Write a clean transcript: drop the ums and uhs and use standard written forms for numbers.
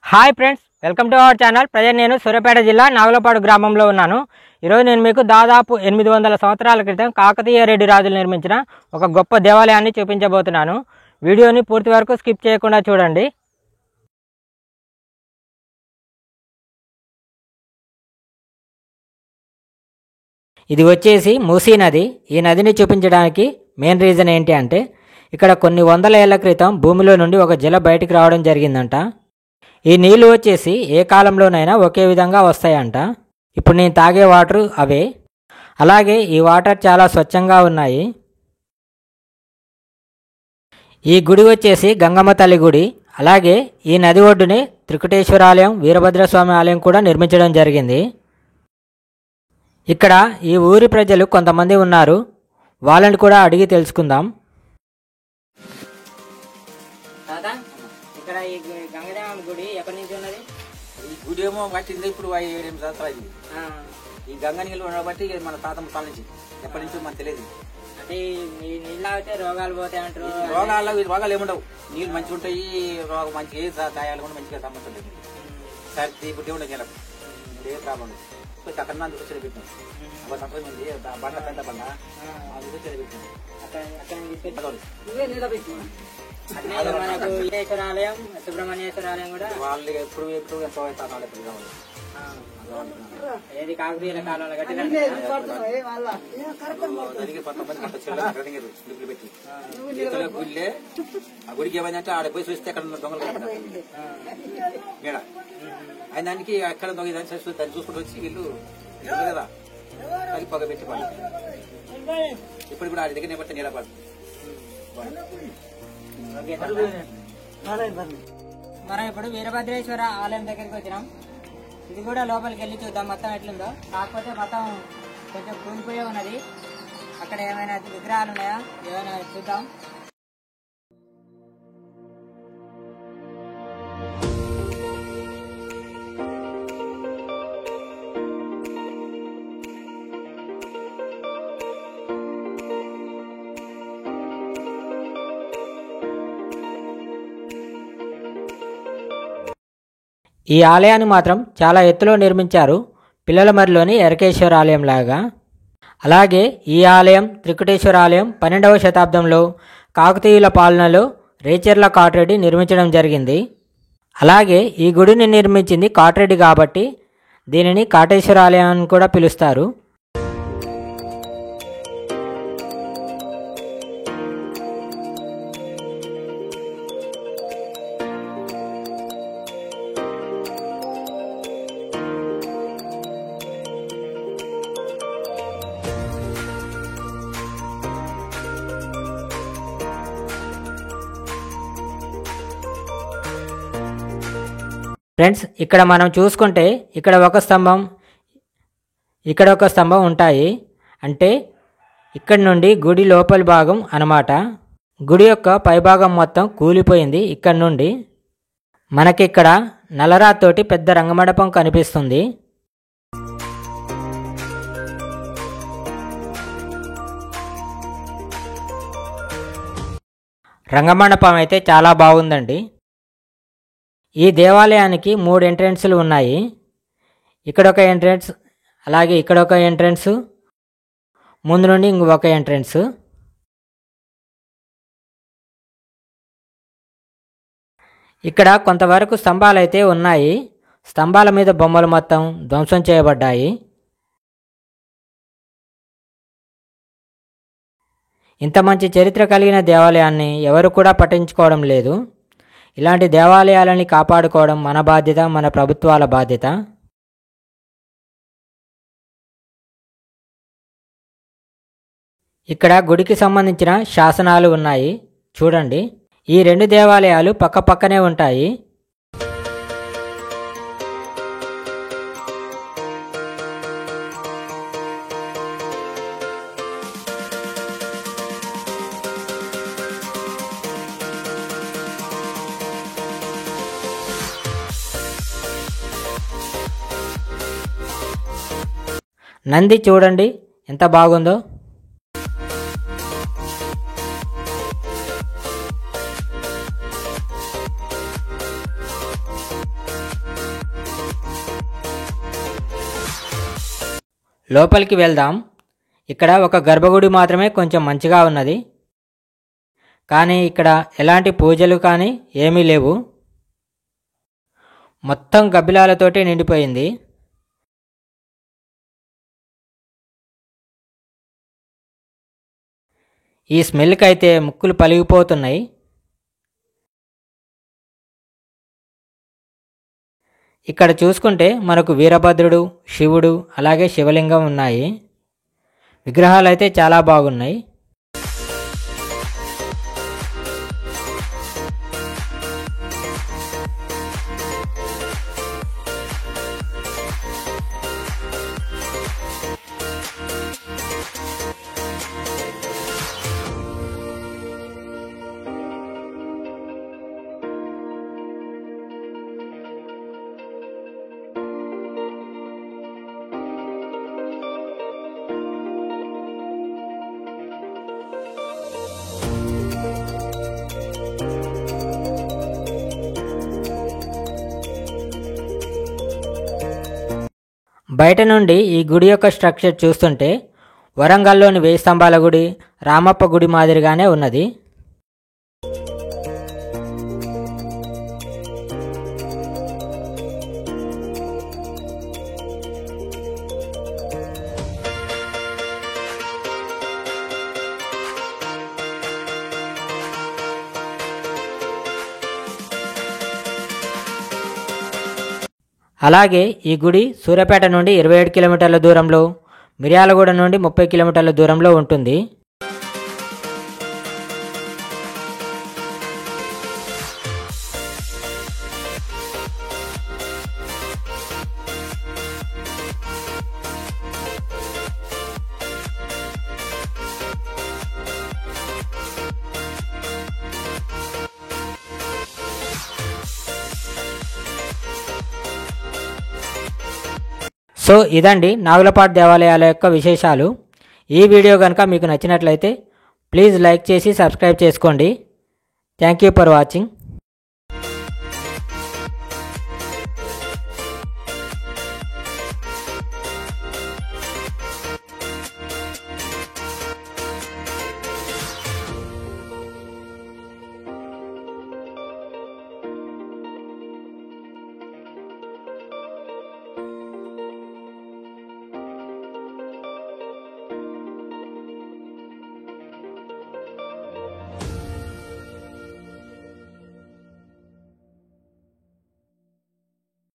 Hi friends, welcome to our channel. Present నేను సూర్యాపేట జిల్లా నాగులపాడు గ్రామంలో ఉన్నాను. ఈరోజు నేను మీకు దాదాపు 800 సంవత్సరాల క్రితం కాకతీయ రెడ్డి రాజులు నిర్మించిన ఒక గొప్ప దేవాలయాన్ని చూపించబోతున్నాను. వీడియోని పూర్తి వరకు స్కిప్ చేయకుండా చూడండి. ఇది వచ్చేసి మూసీ నది. ఈ నదిని చూపించడానికి మెయిన్ రీజన్ ఏంటి అంటే, ఇక్కడ కొన్ని వందల ఏళ్ల క్రితం భూమిలో నుండి ఒక జల బయటికి రావడం జరిగిందంట. ఈ నీళ్లు వచ్చేసి ఏ కాలంలోనైనా ఒకే విధంగా వస్తాయంట. ఇప్పుడు నేను తాగే వాటర్ అవే. అలాగే ఈ వాటర్ చాలా స్వచ్ఛంగా ఉన్నాయి. ఈ గుడి వచ్చేసి గంగమ్మ తల్లి గుడి. అలాగే ఈ నది ఒడ్డునే త్రికుటేశ్వర ఆలయం, వీరభద్రస్వామి ఆలయం కూడా నిర్మించడం జరిగింది. ఇక్కడ ఈ ఊరి ప్రజలు కొంతమంది ఉన్నారు, వాళ్ళని కూడా అడిగి తెలుసుకుందాం. ఇక్కడ ఈ గంగదేవమ్మ గుడి ఎప్పటి నుంచి ఉన్నది? ఈ గుడి ఏమో కట్టింది ఇప్పుడు 7-8 సంవత్సరాలు అయింది. ఈ గంగ నీళ్ళు ఉండబట్టి మన తాత ముత్తాల నుంచి ఎప్పటి నుంచో మనకు తెలియదు. అంటే ఈ నీళ్ళు తాగితే రోగాలు పోతాయి అంటారు. రోగాలు ఏముండవు, నీళ్ళు మంచిగా ఉంటాయి. రోగం మంచిగా గాయాలు కూడా మంచిగా సంబంధం లేదు. సర్ది ఇప్పుడు ఉండదు, నీళ్ళకు ఏ ప్రాబ్లం ఉండదు. అక్కడ అందుకు చెడిపెట్టాం. ఒక సంవత్సరం ఉంది బండ, పెద్ద బండ, అందుకు చెడిపెట్టాం. మనకు ఈశ్వర ఆలయం, సుబ్రహ్మణ్యేశ్వర ఆలయం కూడా వాళ్ళు ఎప్పుడు ఎంతో ఏది కాకతీయుల కాలంలో కట్టిన గుళ్ళే. ఆ గుడికి ఏమైందంటే ఆడ పోయి చూస్తే అక్కడ దొంగలు మేడ ఆయన దానికి అక్కడ దొంగ దాన్ని చూసుకుంటూ వచ్చి వీళ్ళు కదా అది పొగ పెట్టి పడు. ఇప్పుడు కూడా ఆడి దగ్గర నిలబడితే నిలబడు. మనం ఇప్పుడు వీరభద్రేశ్వర ఆలయం దగ్గరికి వచ్చినాం. ఇది కూడా లోపలికి వెళ్ళి చూద్దాం మొత్తం ఎట్లుందో. కాకపోతే మొత్తం కొంచెం కూలిపోయే ఉన్నది. అక్కడ ఏమైనా విగ్రహాలు ఉన్నాయా ఏమైనా చూద్దాం. ఈ ఆలయాన్ని మాత్రం చాలా ఎత్తులో నిర్మించారు, పిల్లల మరిలోని ఎరకేశ్వర ఆలయం లాగా. అలాగే ఈ ఆలయం త్రికుటేశ్వర ఆలయం 12వ శతాబ్దంలో కాకతీయుల పాలనలో రేచర్ల కాట్రెడ్డి నిర్మించడం జరిగింది. అలాగే ఈ గుడిని నిర్మించింది కాట్రెడ్డి కాబట్టి దీనిని కాటేశ్వర ఆలయం అని కూడా పిలుస్తారు. ఫ్రెండ్స్, ఇక్కడ మనం చూసుకుంటే ఇక్కడ ఒక స్తంభం, ఇక్కడ ఒక స్తంభం ఉంటాయి. అంటే ఇక్కడ నుండి గుడి లోపలి భాగం అన్నమాట. గుడి యొక్క పైభాగం మొత్తం కూలిపోయింది. ఇక్కడ నుండి మనకిక్కడ నల్లరాతోటి పెద్ద రంగమండపం కనిపిస్తుంది. రంగమండపం అయితే చాలా బాగుందండి. ఈ దేవాలయానికి 3 ఎంట్రెన్స్లు ఉన్నాయి. ఇక్కడొక ఎంట్రెన్స్, అలాగే ఇక్కడొక ఎంట్రెన్స్, ముందు నుండి ఇంకొక ఎంట్రెన్స్. ఇక్కడ కొంతవరకు స్తంభాలు అయితే ఉన్నాయి. స్తంభాల మీద బొమ్మలు మొత్తం ధ్వంసం చేయబడ్డాయి. ఇంత మంచి చరిత్ర కలిగిన దేవాలయాన్ని ఎవరు కూడా పట్టించుకోవడం లేదు. ఇలాంటి దేవాలయాలని కాపాడుకోవడం మన బాధ్యత, మన ప్రభుత్వాల బాధ్యత. ఇక్కడ గుడికి సంబంధించిన శాసనాలు ఉన్నాయి చూడండి. ఈ 2 దేవాలయాలు పక్కపక్కనే ఉంటాయి. నంది చూడండి ఎంత బాగుందో. లోపలికి వెళ్దాం. ఇక్కడ ఒక గర్భగుడి మాత్రమే కొంచెం మంచిగా ఉన్నది, కానీ ఇక్కడ ఎలాంటి పూజలు కానీ ఏమీ లేవు. మొత్తం గబ్బిలాలతోటి నిండిపోయింది. ఈ స్మెల్కి అయితే ముక్కులు పలిగిపోతున్నాయి. ఇక్కడ చూసుకుంటే మనకు వీరభద్రుడు, శివుడు, అలాగే శివలింగం ఉన్నాయి. విగ్రహాలు అయితే చాలా బాగున్నాయి. బయట నుండి ఈ గుడి యొక్క స్ట్రక్చర్ చూస్తుంటే వరంగల్లోని 1000 స్తంభాల గుడి, రామప్ప గుడి మాదిరిగానే ఉన్నది. అలాగే ఈ గుడి సూర్యాపేట నుండి 27 కిలోమీటర్ల దూరంలో, మిర్యాలగూడ నుండి 30 కిలోమీటర్ల దూరంలో ఉంటుంది. సో ఇదండి నాగులపాడు దేవాలయాల యొక్క విశేషాలు. ఈ వీడియో కనుక మీకు నచ్చినట్లయితే ప్లీజ్ లైక్ చేసి సబ్స్క్రైబ్ చేసుకోండి. Thank you for watching.